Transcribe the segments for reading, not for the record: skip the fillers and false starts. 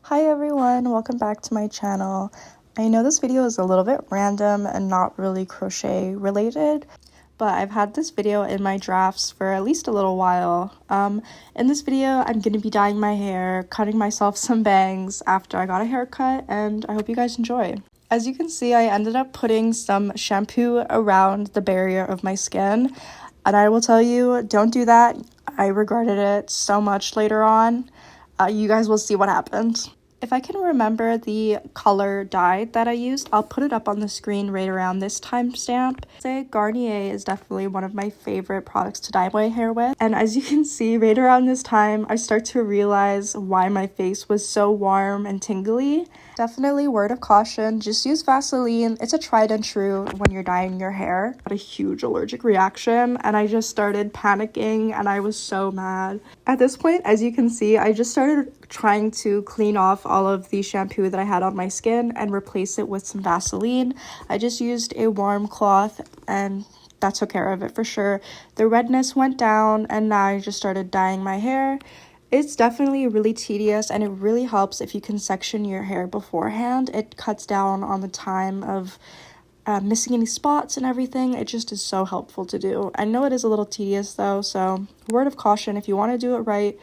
Hi everyone, welcome back to my channel. I know this video is a little bit random and not really crochet related, but I've had this video in my drafts for at least a little while. In this video, I'm going to be dyeing my hair, cutting myself some bangs after I got a haircut, and I hope you guys enjoy. As you can see, I ended up putting some shampoo around the barrier of my skin, and I will tell you, don't do that. I regretted it so much later on. You guys will see what happened. If I can remember the color dye that I used, I'll put it up on the screen right around this timestamp. Garnier is definitely one of my favorite products to dye my hair with. And as you can see, right around this time, I start to realize why my face was so warm and tingly. Definitely word of caution, just use Vaseline. It's a tried and true when you're dyeing your hair. I had a huge allergic reaction and I just started panicking and I was so mad. At this point, as you can see, I just started trying to clean off all of the shampoo that I had on my skin and replace it with some Vaseline. I just used a warm cloth and that took care of it for sure. The redness went down and now I just started dyeing my hair. It's definitely really tedious and it really helps if you can section your hair beforehand. It cuts down on the time of missing any spots and everything. It just is so helpful to do. I know it is a little tedious though, so word of caution, if you want to do it right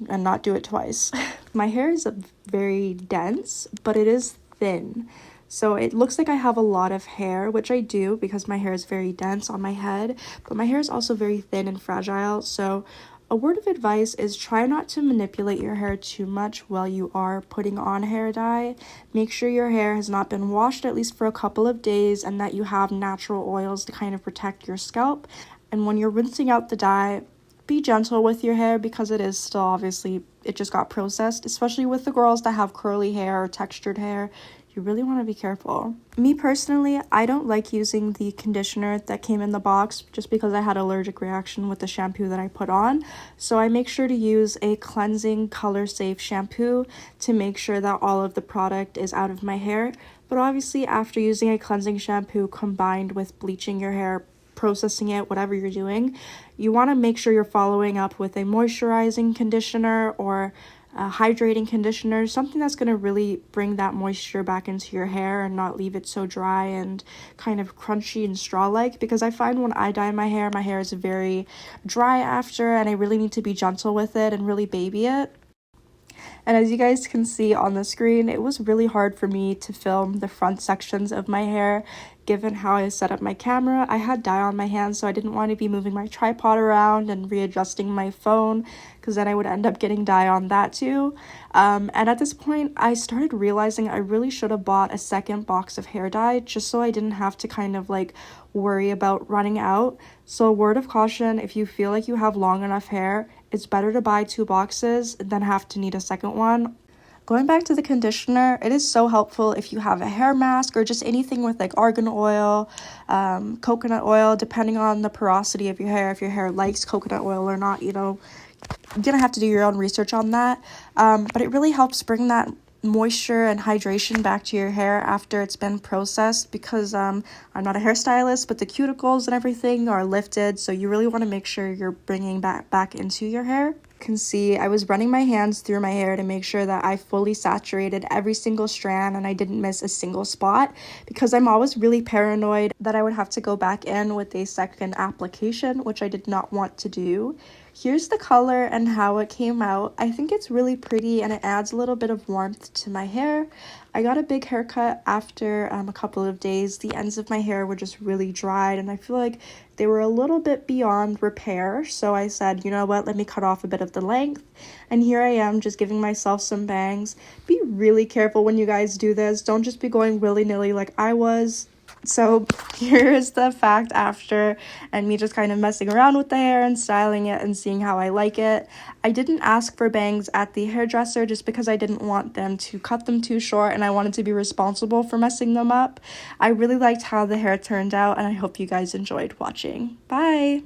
and not do it twice. My hair is very dense, but it is thin. So it looks like I have a lot of hair, which I do because my hair is very dense on my head, but my hair is also very thin and fragile. So a word of advice is try not to manipulate your hair too much while you are putting on hair dye. Make sure your hair has not been washed at least for a couple of days and that you have natural oils to kind of protect your scalp. And when you're rinsing out the dye, be gentle with your hair because it is still obviously, it just got processed, especially with the girls that have curly hair or textured hair. You really want to be careful. Me personally, I don't like using the conditioner that came in the box just because I had an allergic reaction with the shampoo that I put on. So I make sure to use a cleansing, color-safe shampoo to make sure that all of the product is out of my hair. But obviously, after using a cleansing shampoo combined with bleaching your hair, processing it, whatever you're doing, you want to make sure you're following up with a moisturizing conditioner or a hydrating conditioner, something that's going to really bring that moisture back into your hair and not leave it so dry and kind of crunchy and straw-like, because I find when I dye my hair is very dry after and I really need to be gentle with it and really baby it. And as you guys can see on the screen, it was really hard for me to film the front sections of my hair given how I set up my camera. I had dye on my hands, so I didn't want to be moving my tripod around and readjusting my phone because then I would end up getting dye on that too. And at this point, I started realizing I really should have bought a second box of hair dye just so I didn't have to kind of like worry about running out. So word of caution, if you feel like you have long enough hair, it's better to buy 2 boxes than have to need a second one. Going back to the conditioner, it is so helpful if you have a hair mask or just anything with like argan oil, coconut oil, depending on the porosity of your hair. If your hair likes coconut oil or not, you know, you're gonna have to do your own research on that. But it really helps bring that moisture and hydration back to your hair after it's been processed, because I'm not a hairstylist, but the cuticles and everything are lifted, so you really want to make sure you're bringing back into your hair. You can see I was running my hands through my hair to make sure that I fully saturated every single strand and I didn't miss a single spot, because I'm always really paranoid that I would have to go back in with a second application, which I did not want to do. Here's the color and how it came out. I think it's really pretty and it adds a little bit of warmth to my hair. I got a big haircut after a couple of days. The ends of my hair were just really dried and I feel like they were a little bit beyond repair. So I said, you know what, let me cut off a bit of the length. And here I am just giving myself some bangs. Be really careful when you guys do this. Don't just be going willy-nilly like I was. So here is the fact after and me just kind of messing around with the hair and styling it and seeing how I like it. I didn't ask for bangs at the hairdresser just because I didn't want them to cut them too short and I wanted to be responsible for messing them up. I really liked how the hair turned out and I hope you guys enjoyed watching. Bye!